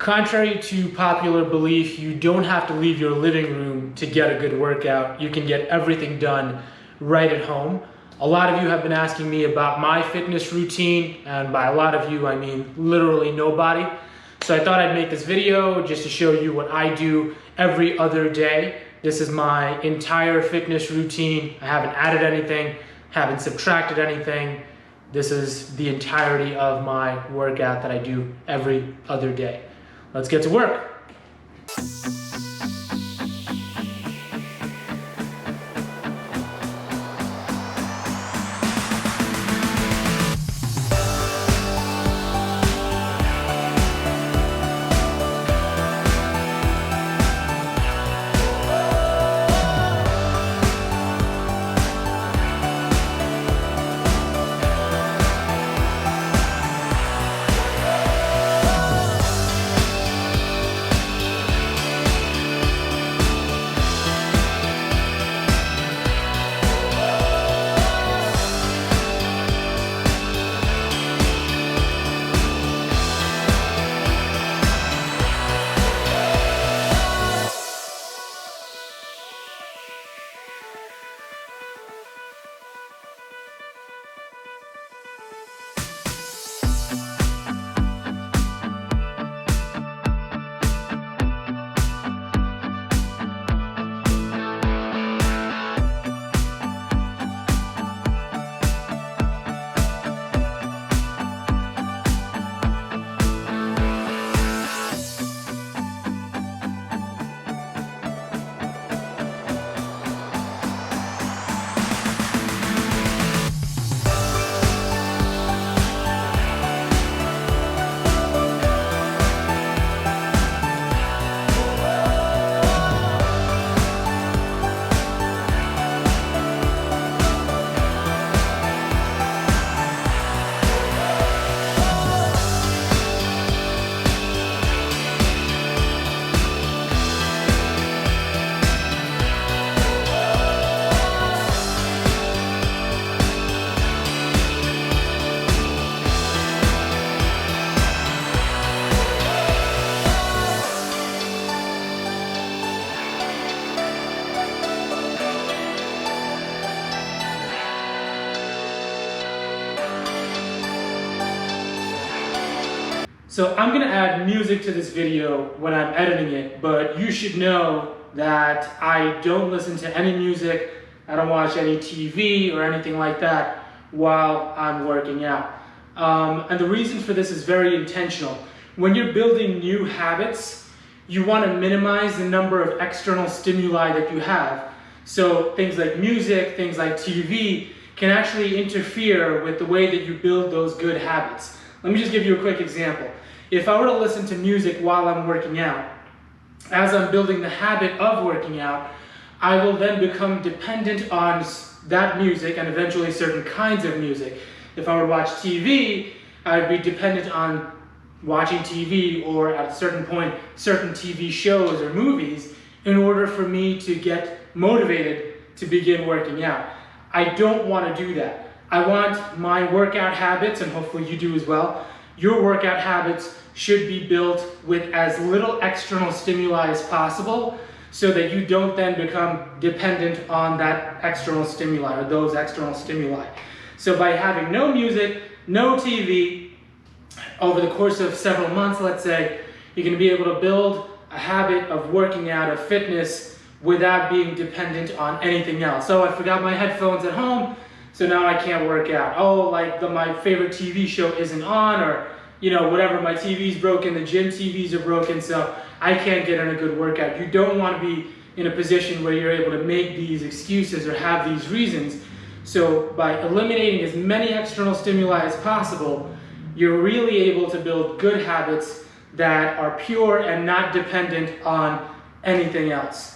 Contrary to popular belief, you don't have to leave your living room to get a good workout. You can get everything done right at home. A lot of you have been asking me about my fitness routine, and by a lot of you, I mean literally nobody. So I thought I'd make this video just to show you what I do every other day. This is my entire fitness routine. I haven't added anything, haven't subtracted anything. This is the entirety of my workout that I do every other day. Let's get to work. So I'm gonna add music to this video when I'm editing it, but you should know that I don't listen to any music, I don't watch any TV or anything like that while I'm working out. And the reason for this is very intentional. When you're building new habits, you wanna minimize the number of external stimuli that you have. So things like music, things like TV can actually interfere with the way that you build those good habits. Let me just give you a quick example. If I were to listen to music while I'm working out, as I'm building the habit of working out, I will then become dependent on that music and eventually certain kinds of music. If I were to watch TV, I'd be dependent on watching TV or at a certain point, certain TV shows or movies in order for me to get motivated to begin working out. I don't want to do that. I want my workout habits, and hopefully you do as well, your workout habits should be built with as little external stimuli as possible so that you don't then become dependent on that external stimuli or those external stimuli. So by having no music, no TV, over the course of several months, let's say, you're going to be able to build a habit of working out, of fitness, without being dependent on anything else. So I forgot my headphones at home, so now I can't work out. Oh, like my favorite TV show isn't on, or whatever, my TV's broken, the gym TVs are broken, so I can't get in a good workout. You don't want to be in a position where you're able to make these excuses or have these reasons. So by eliminating as many external stimuli as possible, you're really able to build good habits that are pure and not dependent on anything else.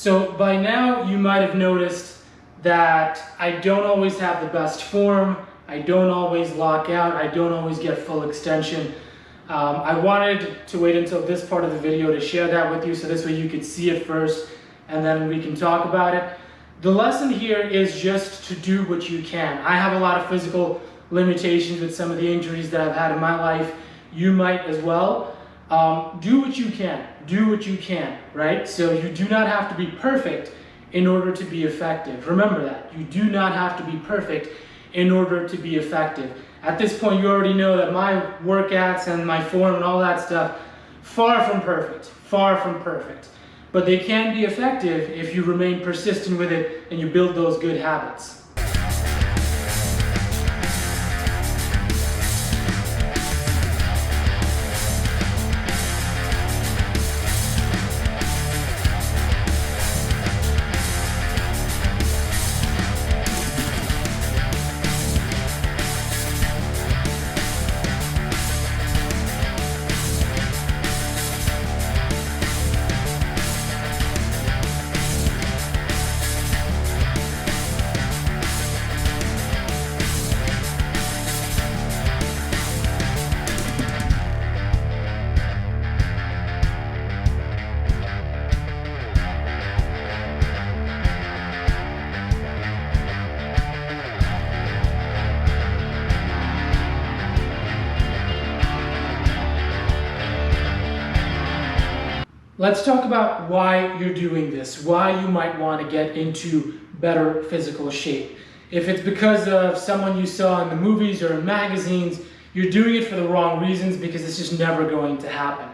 So by now you might have noticed that I don't always have the best form, I don't always lock out, I don't always get full extension. I wanted to wait until this part of the video to share that with you so this way you could see it first and then we can talk about it. The lesson here is just to do what you can. I have a lot of physical limitations with some of the injuries that I've had in my life. You might as well. Do what you can. Do what you can, right? So you do not have to be perfect in order to be effective. Remember that. You do not have to be perfect in order to be effective. At this point, you already know that my workouts and my form and all that stuff, far from perfect. Far from perfect. But they can be effective if you remain persistent with it and you build those good habits. Let's talk about why you're doing this, why you might want to get into better physical shape. If it's because of someone you saw in the movies or in magazines, you're doing it for the wrong reasons because it's just never going to happen.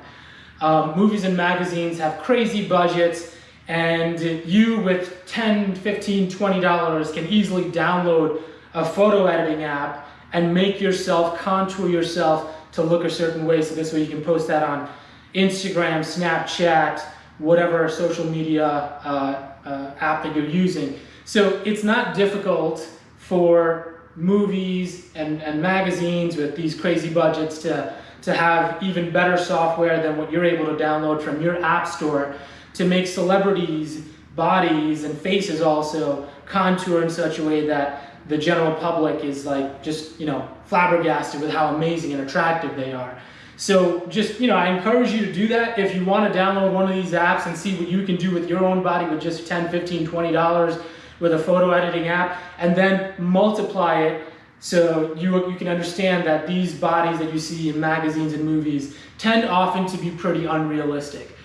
Movies and magazines have crazy budgets and you with $10, $15, $20 can easily download a photo editing app and make yourself, contour yourself to look a certain way so this way you can post that on Instagram, Snapchat, whatever social media app that you're using. So it's not difficult for movies and magazines with these crazy budgets to have even better software than what you're able to download from your app store to make celebrities' bodies and faces also contour in such a way that the general public is like just, flabbergasted with how amazing and attractive they are. So just, I encourage you to do that. If you want to download one of these apps and see what you can do with your own body with just $10, $15, $20 with a photo editing app, and then multiply it so you can understand that these bodies that you see in magazines and movies tend often to be pretty unrealistic.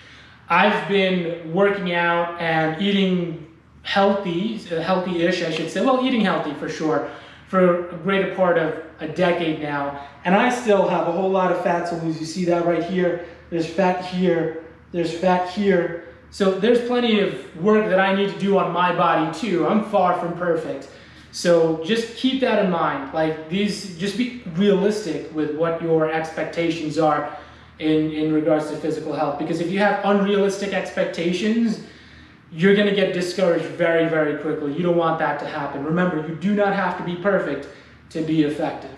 I've been working out and eating healthy-ish, I should say. Well, eating healthy for sure, for a greater part of a decade now, and I still have a whole lot of fat to lose. You see that right here. There's fat here. There's fat here. So there's plenty of work that I need to do on my body too. I'm far from perfect. So just keep that in mind. Just be realistic with what your expectations are in regards to physical health. Because if you have unrealistic expectations, you're going to get discouraged very, very quickly. You don't want that to happen. Remember, you do not have to be perfect to be effective.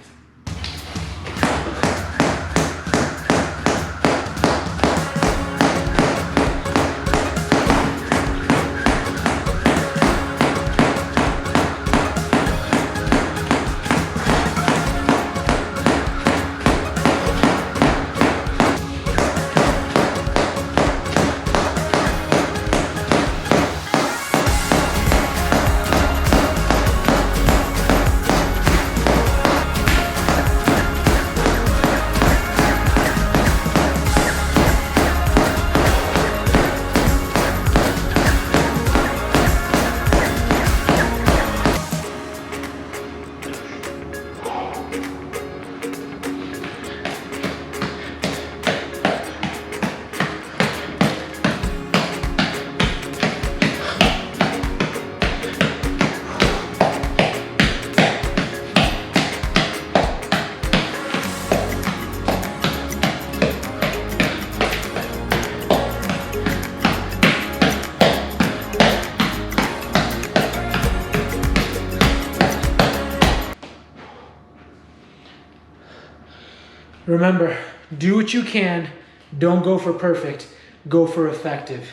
Remember, do what you can. Don't go for perfect. Go for effective.